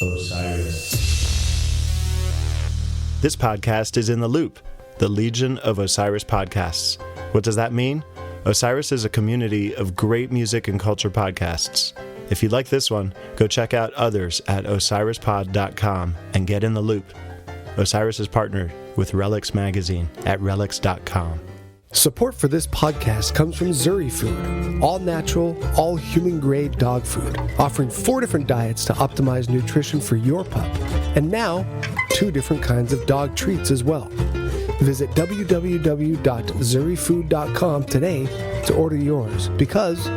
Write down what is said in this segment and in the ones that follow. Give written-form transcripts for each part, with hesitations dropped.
Osiris. This podcast is in the Loop, the Legion of Osiris podcasts. What does that mean? Osiris is a community of great music and culture podcasts. If you like this one, go check out others at osirispod.com and get in the loop. Osiris is partnered with Relics Magazine at relics.com. Support for this podcast comes from Zuri Food, all natural, all human-grade dog food, offering 4 different diets to optimize nutrition for your pup, and now 2 different kinds of dog treats as well. Visit www.zurifood.com today to order yours, because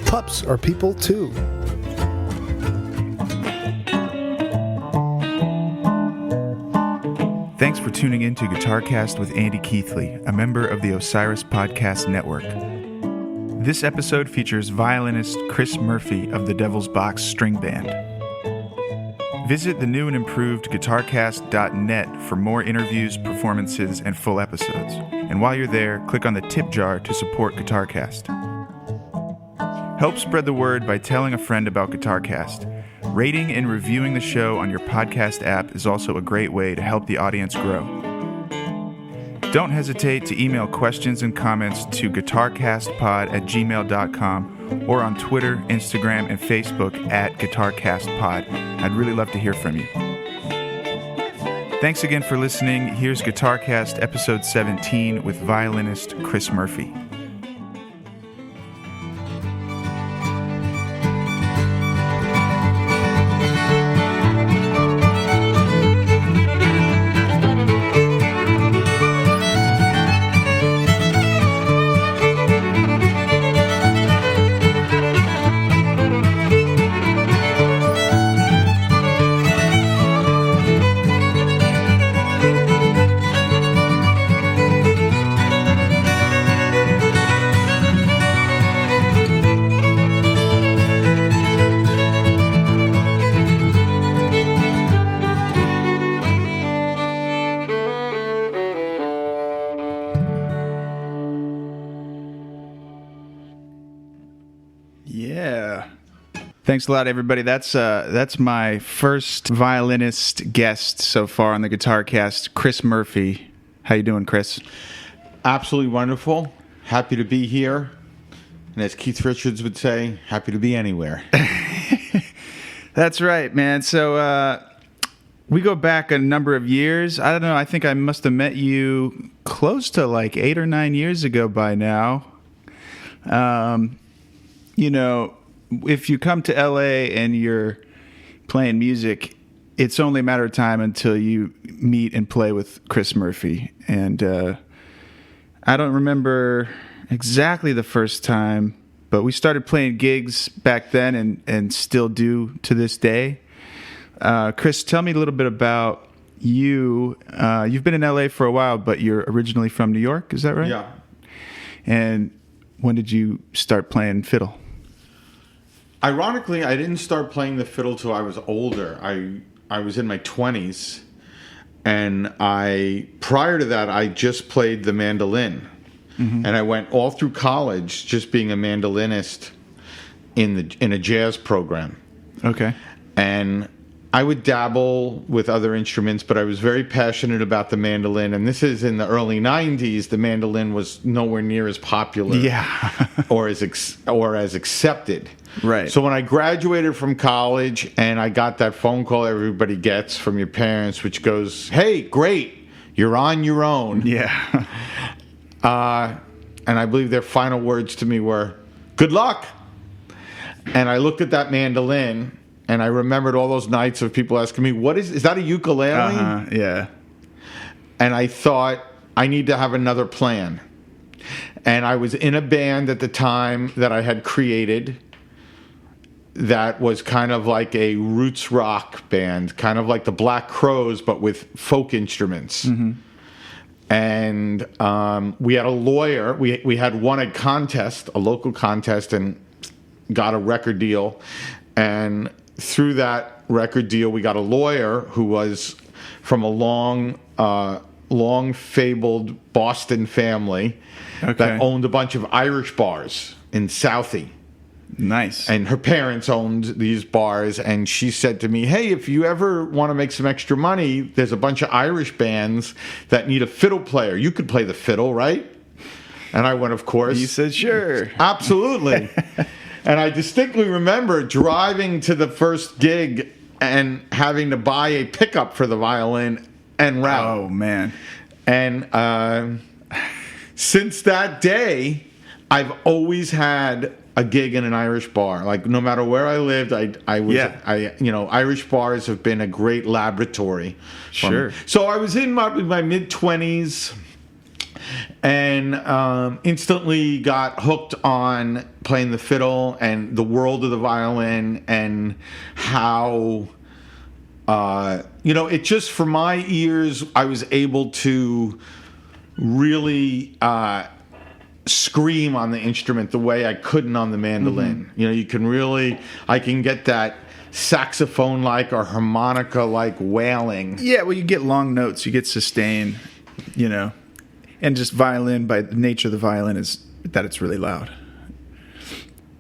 pups are people too. Thanks for tuning in to GuitarCast with Andy Keithley, a member of the Osiris Podcast Network. This episode features violinist Chris Murphy of the Devil's Box String Band. Visit the new and improved guitarcast.net for more interviews, performances, and full episodes. And while you're there, click on the tip jar to support GuitarCast. Help spread the word by telling a friend about GuitarCast. Rating and reviewing the show on your podcast app is also a great way to help the audience grow. Don't hesitate to email questions and comments to guitarcastpod@gmail.com or on Twitter, Instagram, and Facebook at GuitarCastPod. I'd really love to hear from you. Thanks again for listening. Here's GuitarCast episode 17 with violinist Chris Murphy. Thanks a lot, everybody. That's my first violinist guest so far on the GuitarCast, Chris Murphy. How you doing, Chris? Absolutely wonderful. Happy to be here. And as Keith Richards would say, happy to be anywhere. That's right, man. So we go back a number of years. I don't know. I think I must have met you close to like 8 or 9 years ago by now. If you come to LA and you're playing music, it's only a matter of time until you meet and play with Chris Murphy. And I don't remember exactly the first time, but we started playing gigs back then and still do to this day. Chris, tell me a little bit about you. You've been in LA for a while, but you're originally from New York, is that right? Yeah. And when did you start playing fiddle? Ironically, I didn't start playing the fiddle till I was older. I was in my 20s, and prior to that, I just played the mandolin. Mm-hmm. And I went all through college just being a mandolinist in a jazz program. Okay. And I would dabble with other instruments, but I was very passionate about the mandolin. And this is in the early 90s. The mandolin was nowhere near as popular, or as accepted. Right. So when I graduated from college and I got that phone call everybody gets from your parents, which goes, "Hey, great, you're on your own." Yeah. And I believe their final words to me were, "Good luck." And I looked at that mandolin. And I remembered all those nights of people asking me, is that a ukulele? Yeah. And I thought, I need to have another plan. And I was in a band at the time that I had created that was kind of like a roots rock band, kind of like the Black Crowes, but with folk instruments. Mm-hmm. And we had a lawyer. We had won a local contest, and got a record deal. And through that record deal, we got a lawyer who was from a long fabled Boston family that owned a bunch of Irish bars in Southie. Nice. And her parents owned these bars, and she said to me, hey, if you ever want to make some extra money, there's a bunch of Irish bands that need a fiddle player. You could play the fiddle, right? And I went, of course. You said, sure. Absolutely. And I distinctly remember driving to the first gig and having to buy a pickup for the violin and route. Oh, man. And since that day, I've always had a gig in an Irish bar. Like, no matter where I lived, Irish bars have been a great laboratory. Sure. So I was in my mid-20s and instantly got hooked on playing the fiddle and the world of the violin and how, it just, for my ears, I was able to really scream on the instrument the way I couldn't on the mandolin. Mm-hmm. I can get that saxophone-like or harmonica-like wailing. Yeah, well, you get long notes, you get sustain, and just violin, by the nature of the violin, is that it's really loud.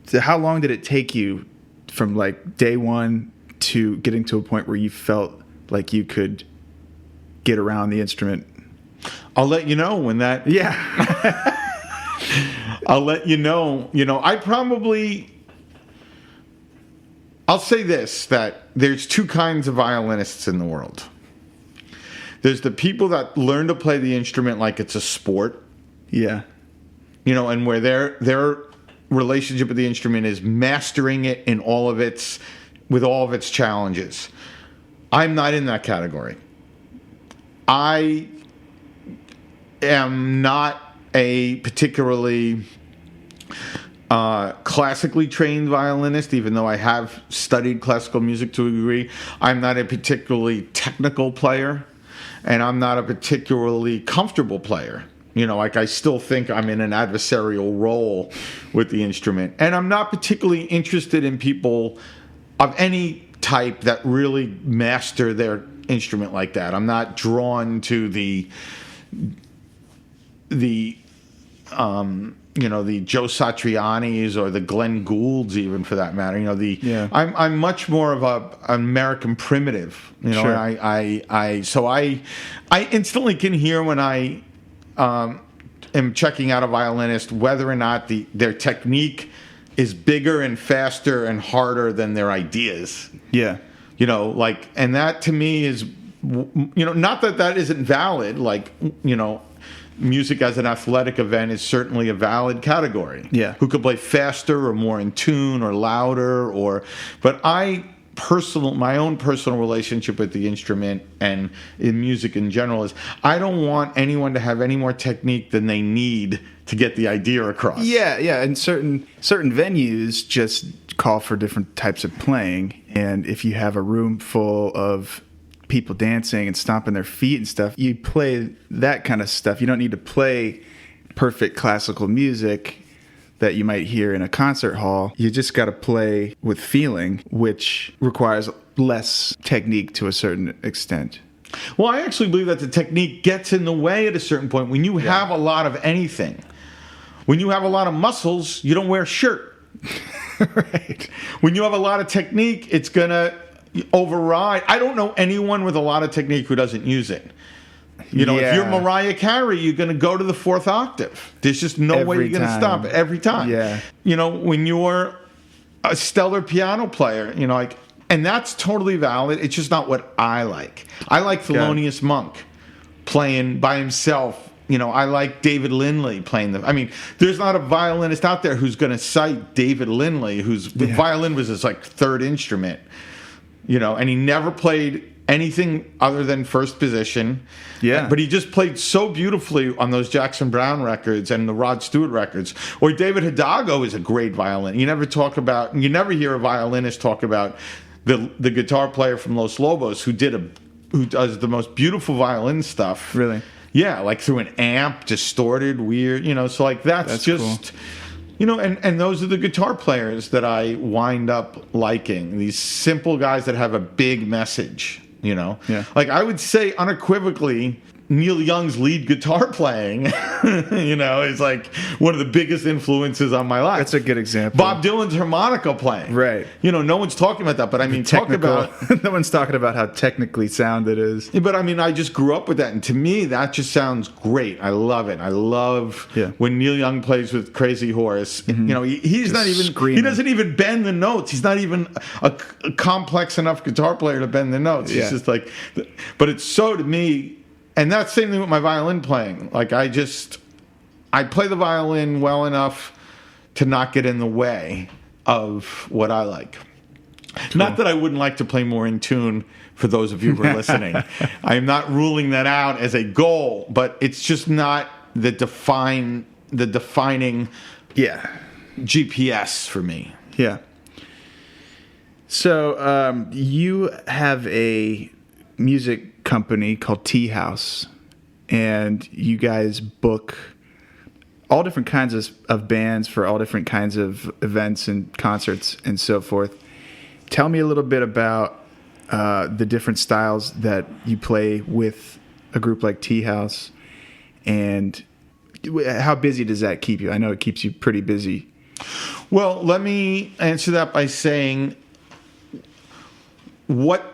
So how long did it take you from like day one to getting to a point where you felt like you could get around the instrument? I'll let you know when that... Yeah. I'll let you know. I'll say this, that there's two kinds of violinists in the world. There's the people that learn to play the instrument like it's a sport. Yeah. And where their relationship with the instrument is mastering it with all of its challenges. I'm not in that category. I am not a particularly classically trained violinist, even though I have studied classical music to a degree. I'm not a particularly technical player, and I'm not a particularly comfortable player. I still think I'm in an adversarial role with the instrument. And I'm not particularly interested in people of any type that really master their instrument like that. I'm not drawn to the Joe Satriani's or the Glenn Goulds, even, for that matter. I'm much more of an American primitive. Sure. And so I instantly can hear when I am checking out a violinist whether or not their technique is bigger and faster and harder than their ideas. Yeah. And that to me is, not that isn't valid. Music as an athletic event is certainly a valid category. Yeah. Who could play faster or more in tune or louder but my own personal relationship with the instrument and in music in general is I don't want anyone to have any more technique than they need to get the idea across. Yeah, and certain venues just call for different types of playing, and if you have a room full of people dancing and stomping their feet and stuff, you play that kind of stuff. You don't need to play perfect classical music that you might hear in a concert hall. You just got to play with feeling, which requires less technique to a certain extent. Well, I actually believe that the technique gets in the way at a certain point. When you have a lot of anything, when you have a lot of muscles, you don't wear a shirt. Right. When you have a lot of technique, it's going to override. I don't know anyone with a lot of technique who doesn't use it. If you're Mariah Carey, you're going to go to the fourth octave. There's just no way you're going to stop it every time. Yeah. When you're a stellar piano player, and that's totally valid. It's just not what I like. I like Thelonious Monk playing by himself. I like David Lindley playing there's not a violinist out there who's going to cite David Lindley, the violin was his third instrument. And he never played anything other than first position. Yeah. But he just played so beautifully on those Jackson Browne records and the Rod Stewart records. Or David Hidalgo is a great violin. You never hear a violinist talk about the guitar player from Los Lobos who does the most beautiful violin stuff. Really? Yeah, through an amp, distorted, weird, so that's just cool. And those are the guitar players that I wind up liking. These simple guys that have a big message, Yeah. I would say unequivocally, Neil Young's lead guitar playing, is like one of the biggest influences on my life. That's a good example. Bob Dylan's harmonica playing. Right. No one's talking about that, but I mean, talk about... no one's talking about how technically sound it is. But I mean, I just grew up with that, and to me, that just sounds great. I love it. I love when Neil Young plays with Crazy Horse. Mm-hmm. He's just not even screaming. He doesn't even bend the notes. He's not even a complex enough guitar player to bend the notes. He's just like, but it's so to me, and that's the same thing with my violin playing. Like I play the violin well enough to not get in the way of what I like. Cool. Not that I wouldn't like to play more in tune for those of you who are listening. I'm not ruling that out as a goal, but it's just not the defining GPS for me. Yeah. So you have a music company called Tea House, and you guys book all different kinds of bands for all different kinds of events and concerts and so forth. Tell me a little bit about the different styles that you play with a group like Tea House, and how busy does that keep you? I know it keeps you pretty busy. Well, let me answer that by saying what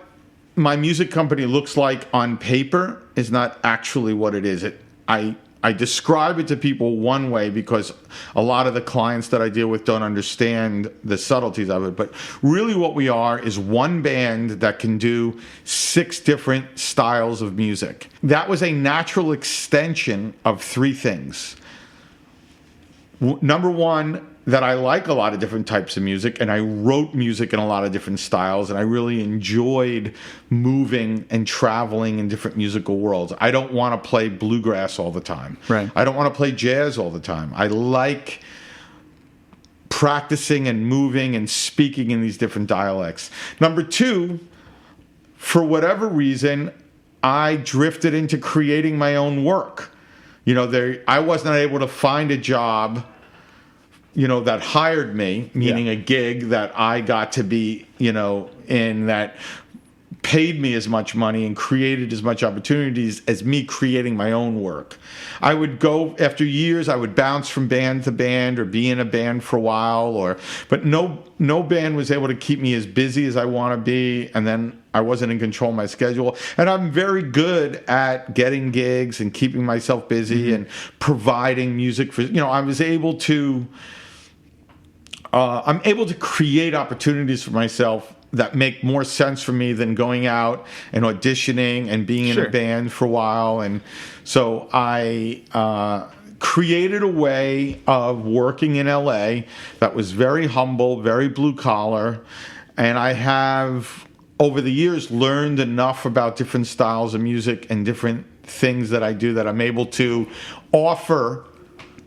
my music company looks like on paper is not actually what it is. I describe it to people one way because a lot of the clients that I deal with don't understand the subtleties of it. But really what we are is one band that can do 6 different styles of music. That was a natural extension of 3 things. Number one, that I like a lot of different types of music, and I wrote music in a lot of different styles, and I really enjoyed moving and traveling in different musical worlds. I don't want to play bluegrass all the time. Right. I don't want to play jazz all the time. I like practicing and moving and speaking in these different dialects. Number 2, for whatever reason, I drifted into creating my own work. I was not able to find a job that hired me, meaning a gig that I got to be, in, that paid me as much money and created as much opportunities as me creating my own work. I would go, after years, I would bounce from band to band or be in a band for a while, but no band was able to keep me as busy as I want to be, and then I wasn't in control of my schedule. And I'm very good at getting gigs and keeping myself busy and providing music for, I'm able to create opportunities for myself that make more sense for me than going out and auditioning and being in a band for a while. And so I created a way of working in LA that was very humble, very blue collar. And I have, over the years, learned enough about different styles of music and different things that I do that I'm able to offer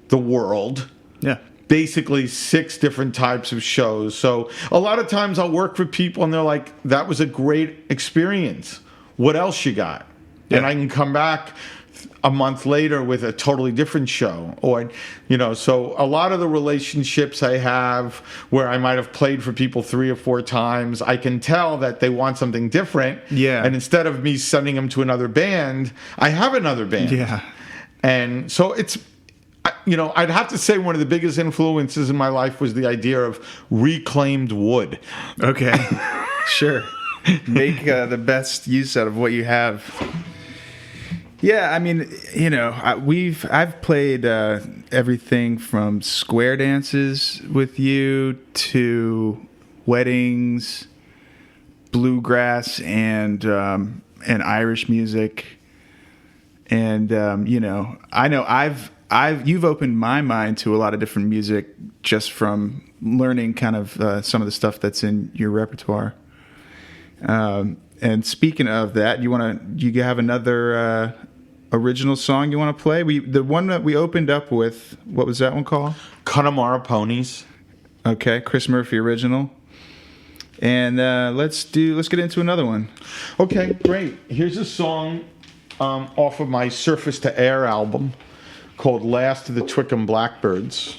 the world. Yeah. Basically 6 different types of shows. So a lot of times I'll work for people and they're like, that was a great experience. What else you got? Yeah. And I can come back a month later with a totally different show. Or, so a lot of the relationships I have where I might have played for people 3 or 4 times, I can tell that they want something different. Yeah. And instead of me sending them to another band, I have another band. Yeah. And so it's, I'd have to say one of the biggest influences in my life was the idea of reclaimed wood. Okay, sure. Make the best use out of what you have. Yeah, I mean, I've played everything from square dances with you to weddings, bluegrass, and Irish music, and I know you've opened my mind to a lot of different music just from learning kind of some of the stuff that's in your repertoire. And speaking of that, you have another original song you want to play? The one that we opened up with, what was that one called? Connemara Ponies. Okay, Chris Murphy original. And let's get into another one. Okay, great. Here's a song off of my Surface to Air album called Last of the Twickham Blackbirds.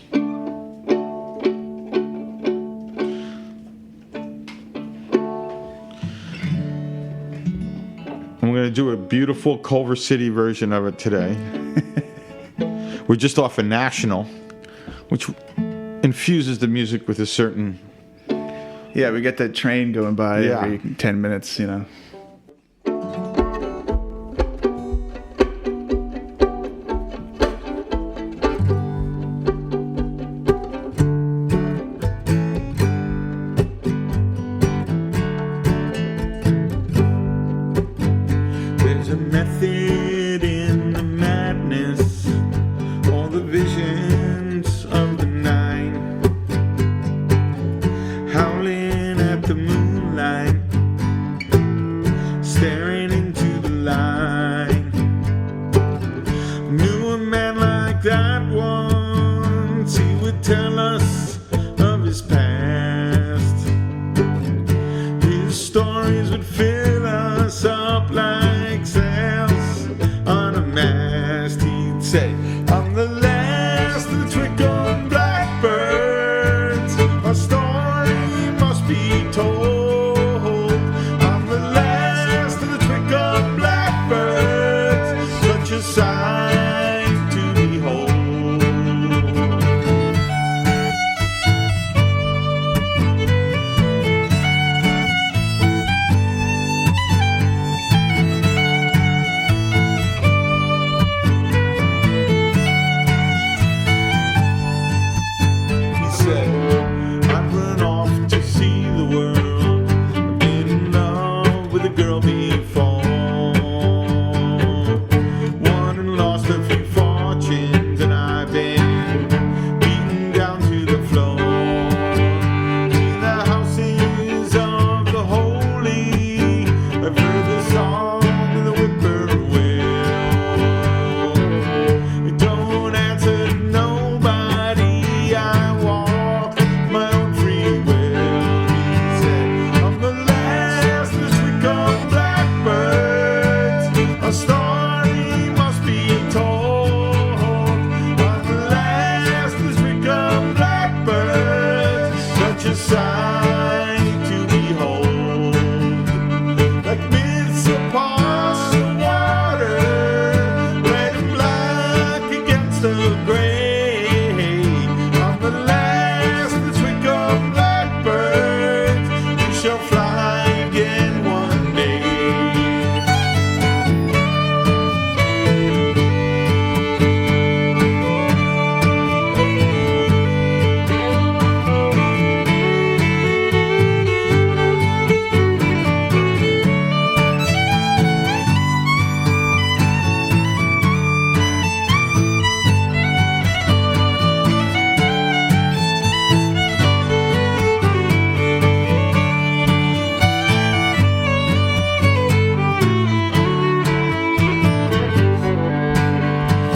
I'm going to do a beautiful Culver City version of it today. We're just off a National, which infuses the music with a certain... Yeah, we get that train going by Yeah. every 10 minutes, you know. There's a method in the madness, all the visions of the night, howling at the moonlight, staring into the light. Knew a man like that once, he would tell us of his past. His stories would fill us up like sails on a mast. He'd say, I'm the last of the twinkling blackbirds, a story must be told. I'm the last of the twinkling blackbirds, such a sight to behold. He said, I've run off to see the world. I've been in love with a girl before. Won and lost a few fortunes, and I've been beaten down to the floor. See the houses of the holy, I've heard the song of the whippoorwill. It don't answer to nobody, I walk my own free will. He said, I'm the last of the twinkling blackbirds, a story must be told. I'm the last of the twinkling blackbirds, such a sight to behold. Like myths upon the water, red and black against the gray. I'm the last of the twinkling blackbirds, we shall fly again one day.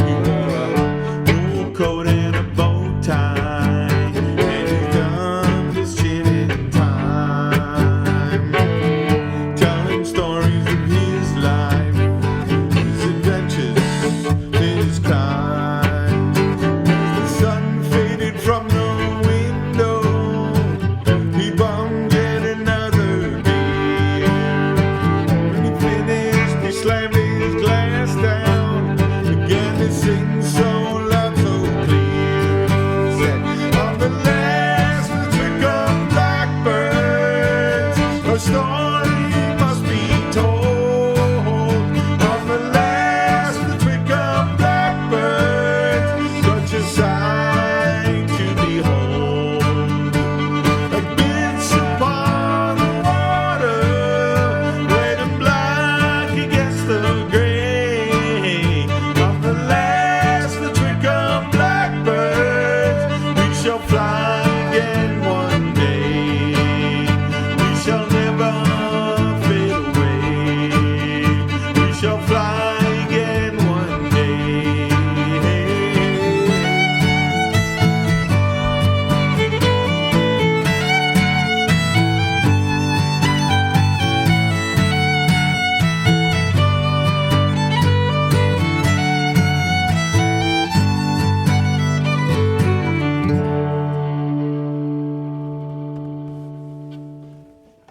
He wore a wool coat and a bow tie, and he dumped his chin in time, telling stories of his life, his adventures, his climb. As the sun faded from the window, he bummed yet another beer. When he finished, he slammed his glass down, began to sing so loud, so clear. He said, I'm the last of the twinkling blackbirds, a story must be told. I'm the last of the twinkling blackbirds, such a sight to behold. Like bits upon the water, red and black against the gray. I'm the last of the twinkling blackbirds, we shall fly again one day. We shall never fade away. We shall fly again one day.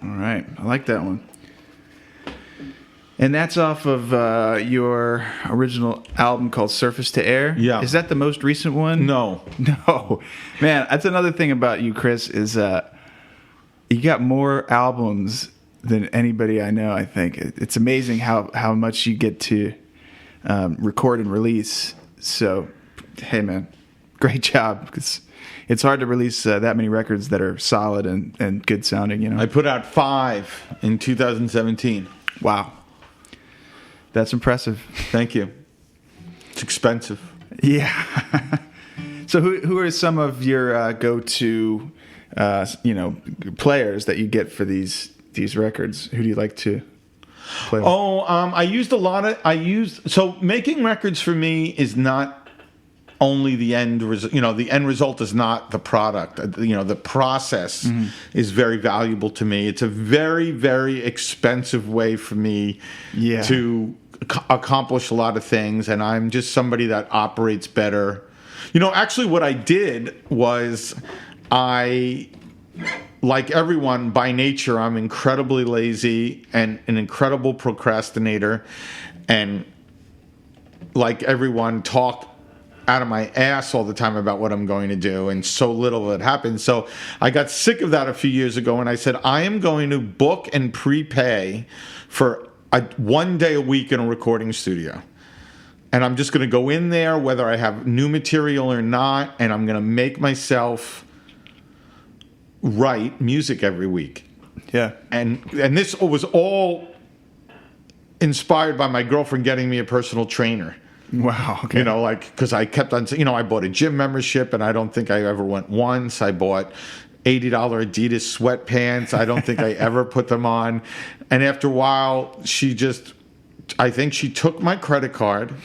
All right. I like that one. And that's off of your original album called Surface to Air? Yeah. Is that the most recent one? No. No. Man, that's another thing about you, Chris, is you got more albums than anybody I know, I think. It's amazing how much you get to record and release. So, hey, man, great job. Because it's hard to release that many records that are solid and good sounding, you know? I put out 5 in 2017. Wow. That's impressive. Thank you. It's expensive. Yeah. So who are some of your go-to, players that you get for these records? Who do you like to play with? So making records for me is not only the end result. The end result is not the product. The process is very valuable to me. It's a very, very expensive way for me to accomplish a lot of things, and I'm just somebody that operates better. Actually what I did was like everyone, by nature, I'm incredibly lazy and an incredible procrastinator, and like everyone, talk out of my ass all the time about what I'm going to do, and so little of it happens. So I got sick of that a few years ago, and I said, I am going to book and prepay for 1 day a week in a recording studio. And I'm just going to go in there, whether I have new material or not, and I'm going to make myself write music every week. Yeah. And this was all inspired by my girlfriend getting me a personal trainer. Wow. Okay. Because I kept on, I bought a gym membership, and I don't think I ever went once. I bought $80 Adidas sweatpants. I don't think I ever put them on. And after a while, I think she took my credit card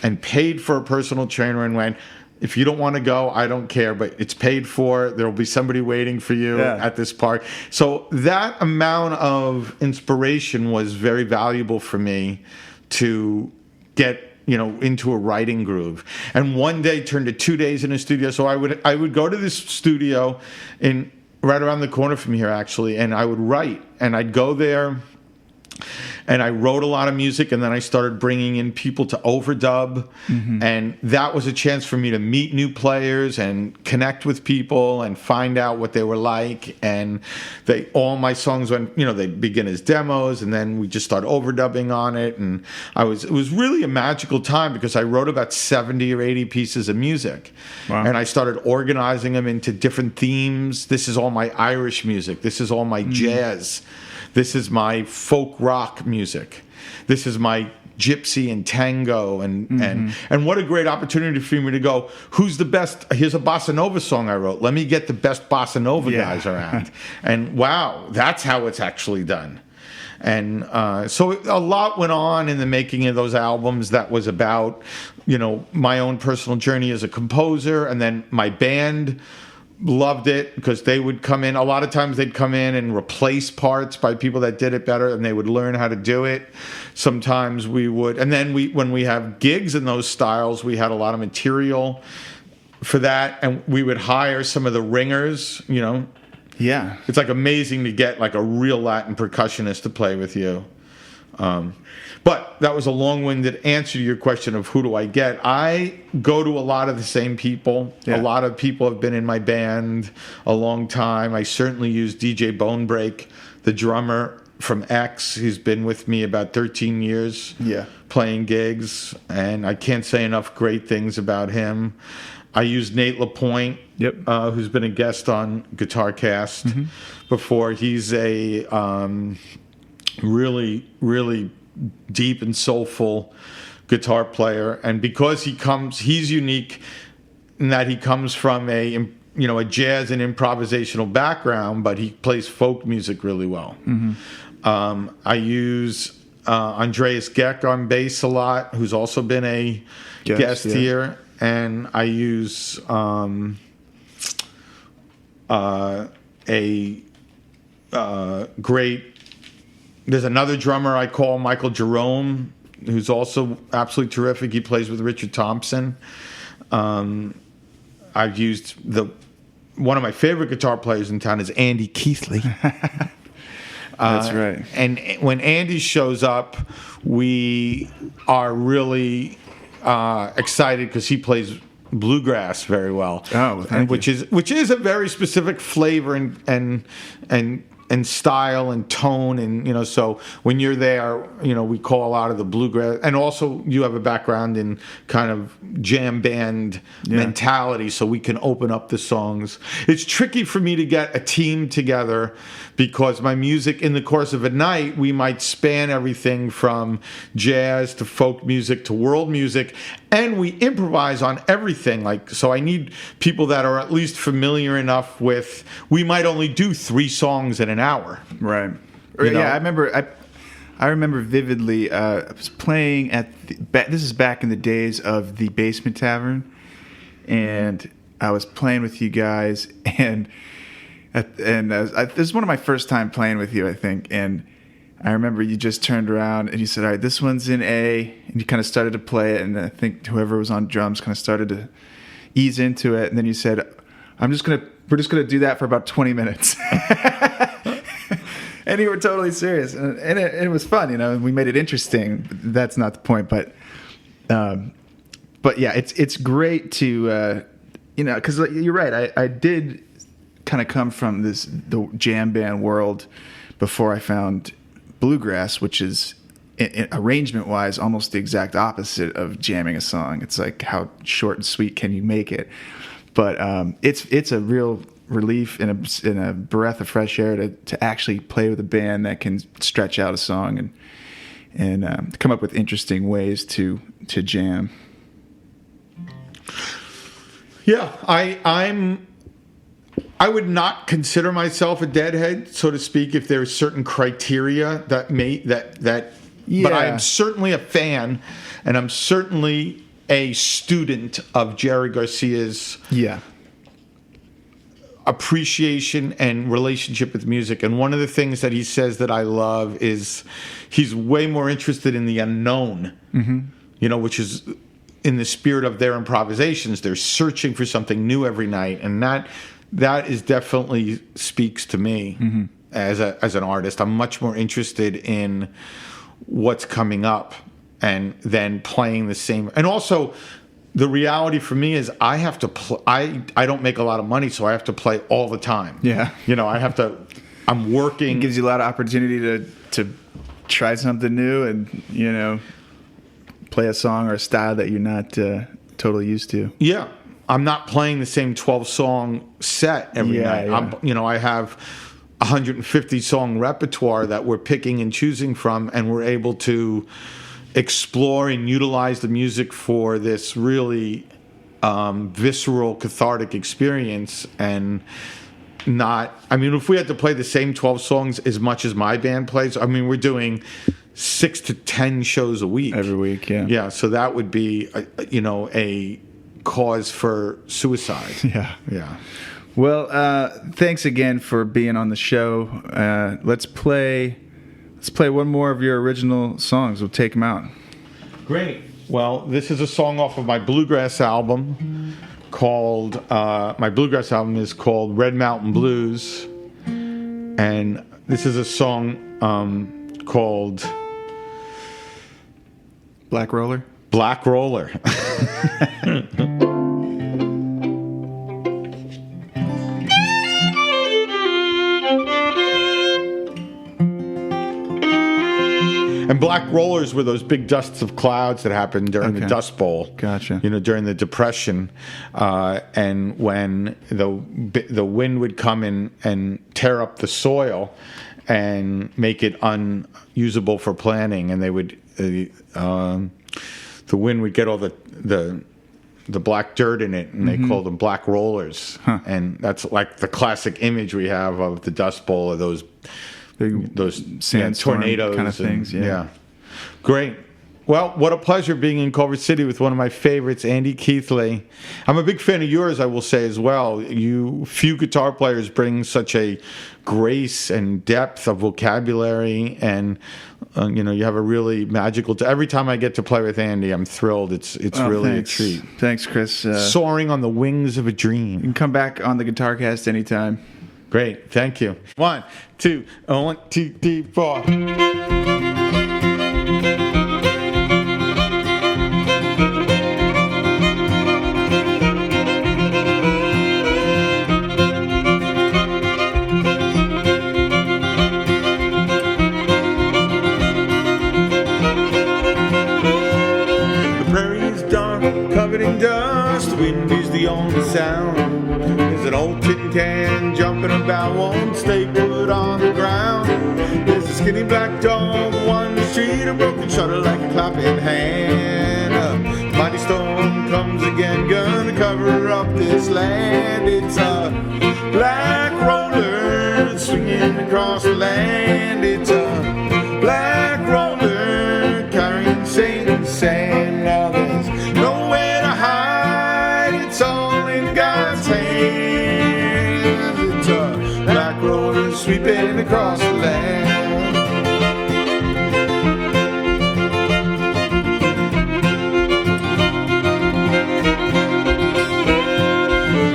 and paid for a personal trainer and went, if you don't want to go, I don't care, but it's paid for. There will be somebody waiting for you at this park. So that amount of inspiration was very valuable for me to get into a writing groove. And one day turned to 2 days in a studio. So I would go to this studio right around the corner from here, actually, and I would write. And I'd go there, and I wrote a lot of music, and then I started bringing in people to overdub. And that was a chance for me to meet new players and connect with people and find out what they were like. And all my songs went, they begin as demos, and then we just start overdubbing on it. And it was really a magical time, because I wrote about 70 or 80 pieces of music. Wow. And I started organizing them into different themes. This is all my Irish music. This is all my jazz. This is my folk rock music. This is my gypsy and tango, and what a great opportunity for me to go, who's the best? Here's a bossa nova song I wrote. Let me get the best bossa nova guys around. And wow, that's how it's actually done. And so a lot went on in the making of those albums that was about, my own personal journey as a composer, and then my band loved it because they would come in. A lot of times they'd come in and replace parts by people that did it better, and they would learn how to do it. Sometimes we would, and then when we have gigs in those styles, we had a lot of material for that, and we would hire some of the ringers. Yeah, it's like amazing to get like a real Latin percussionist to play with you. But that was a long-winded answer to your question of who do I get. I go to a lot of the same people. Yeah. A lot of people have been in my band a long time. I certainly use DJ Bonebreak, the drummer from X. He's been with me about 13 years playing gigs, and I can't say enough great things about him. I use Nate LaPointe, who's been a guest on Guitar Cast before. He's a really, really deep and soulful guitar player, and because he's unique in that he comes from a jazz and improvisational background, but he plays folk music really well. I use Andreas Geck on bass a lot, who's also been a guest here, and I use there's another drummer I call Michael Jerome, who's also absolutely terrific. He plays with Richard Thompson. I've used one of my favorite guitar players in town is Andy Keithley. That's right. And when Andy shows up, we are really excited because he plays bluegrass very well. Oh, well, thank you. Which is a very specific flavor and style and tone, and so when you're there, we call a lot of the bluegrass, and also you have a background in kind of jam band mentality, so we can open up the songs. It's tricky for me to get a team together because my music in the course of a night, we might span everything from jazz to folk music to world music, and we improvise on everything. So I need people that are at least familiar enough with, we might only do 3 songs in an hour. Right. You know? Yeah, I remember vividly, I was playing at this is back in the days of the Basement Tavern, and I was playing with you guys, and this is one of my first time playing with you, I think, and I remember you just turned around and you said, all right, this one's in A, and you kind of started to play it, and I think whoever was on drums kind of started to ease into it, and then you said, we're just gonna do that for about 20 minutes. And you were totally serious, and it was fun, and we made it interesting. That's not the point, but yeah, it's great to because you're right. I did kind of come from the jam band world before I found bluegrass, which is arrangement wise almost the exact opposite of jamming a song. It's like, how short and sweet can you make it? But it's a real relief and a breath of fresh air to actually play with a band that can stretch out a song and come up with interesting ways to jam. Yeah, I would not consider myself a deadhead, so to speak, if there's certain criteria that but I am certainly a fan, and I'm certainly a student of Jerry Garcia's appreciation and relationship with music. And one of the things that he says that I love is he's way more interested in the unknown, which is in the spirit of their improvisations. They're searching for something new every night, and that is definitely speaks to me as an artist. I'm much more interested in what's coming up and then playing the same. And also, the reality for me is I have to I don't make a lot of money, so I have to play all the time. Yeah. I'm working. It gives you a lot of opportunity to try something new and, play a song or a style that you're not totally used to. Yeah. I'm not playing the same 12-song set every night. Yeah. I have 150-song repertoire that we're picking and choosing from, and we're able to explore and utilize the music for this really visceral, cathartic experience. And if we had to play the same 12 songs as much as my band plays, we're doing 6 to 10 shows a week. Every week, yeah. Yeah, so that would be, a cause for suicide. Yeah. Well, thanks again for being on the show. Let's play one more of your original songs. We'll take them out. Great. Well, this is a song off of my bluegrass album called, my bluegrass album is called Red Mountain Blues. And this is a song called Black Roller? Black Roller. And black rollers were those big dusts of clouds that happened during the Dust Bowl. Gotcha. During the Depression, and when the wind would come in and tear up the soil and make it unusable for planting, and they would the wind would get all the black dirt in it, and they called them black rollers. And that's like the classic image we have of the Dust Bowl, of those sandstorm tornadoes kind of things. Yeah. Great. Well, what a pleasure being in Culver City with one of my favorites, Andy Keithley. I'm a big fan of yours, I will say as well. Few guitar players bring such a grace and depth of vocabulary, and you have a really magical. Every time I get to play with Andy, I'm thrilled. It's really thanks. A treat. Thanks, Chris. Soaring on the wings of a dream. You can come back on the GuitarCast anytime. Great. Thank you. 1, 2, 1, 2, 3, 4. Covered in dust, wind is the only sound. There's an old tin can jumping about, won't stay put on the ground. There's a skinny black dog on the street, a broken shutter like a clapping hand. A mighty storm comes again, gonna cover up this land. It's a black roller swinging across the land. It's a black roller carrying Satan's sand. Now there's nowhere to hide, it's all in God's hands. It's a black roller sweeping across the land.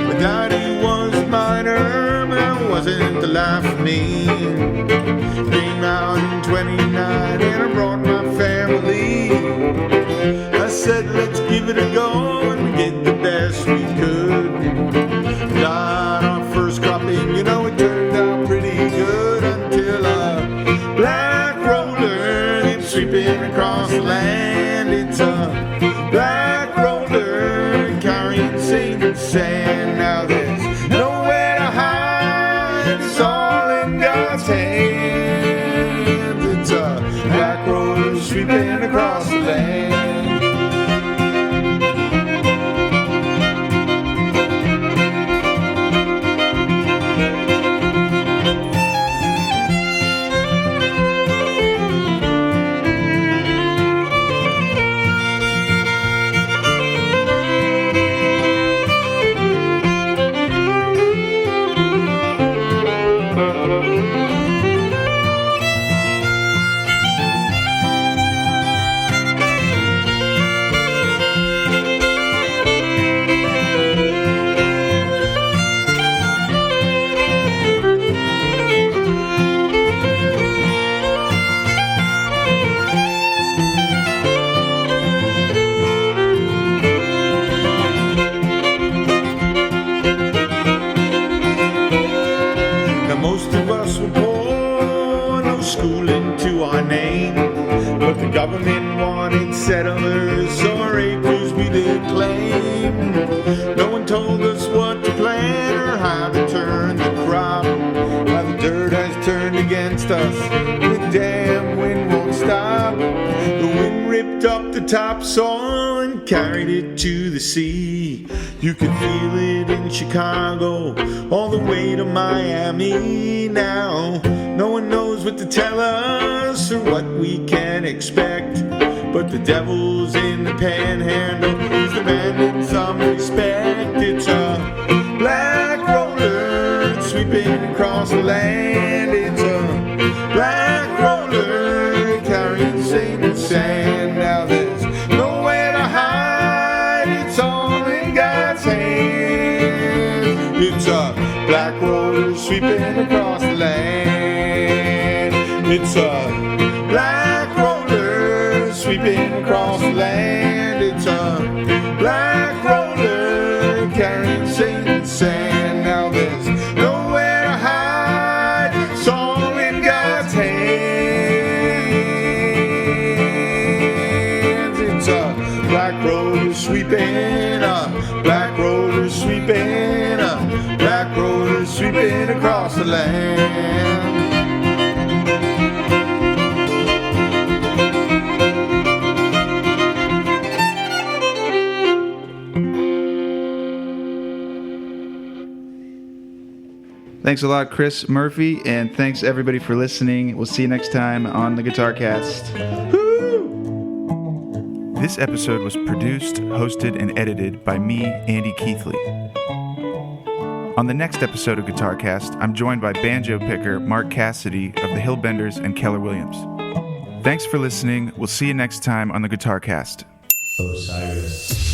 My daddy was a miner, but that wasn't the life for me. Came out in 29 and I brought my family. I said, let's give it a go, and we did the best we could. Got our first cropping, it turned out pretty good, until a black roller came sweeping across the land. It's a black roller carrying Satan's sand. Now there's nowhere to hide, it's all in God's hands. It's a black roller sweeping across the land. Government wanted settlers, so our acres we did claim. No one told us what to plant or how to turn the crop. Now the dirt has turned against us, the damn wind won't stop. The wind ripped up the topsoil and carried it to the sea. You could feel it in Chicago, all the way to Miami. Now no one knows what to tell us or what we can expect, but the devil's in the panhandle, he's demanding some respect. It's a black roller sweeping across the land. It's a black roller carrying Satan's sand. Now there's nowhere to hide, it's all in God's hands. It's a black roller sweeping across the land. It's a black roller sweeping across the land. It's a black roller carrying Satan's sand. Now there's nowhere to hide, it's all in God's hands. It's a black roller sweeping, a black roller sweeping, a black roller sweeping across the land. Thanks a lot, Chris Murphy, and thanks everybody for listening. We'll see you next time on the Guitar Cast. Woo! This episode was produced, hosted, and edited by me, Andy Keithley. On the next episode of Guitar Cast, I'm joined by banjo picker Mark Cassidy of the Hillbenders and Keller Williams. Thanks for listening. We'll see you next time on the Guitar Cast. Osiris.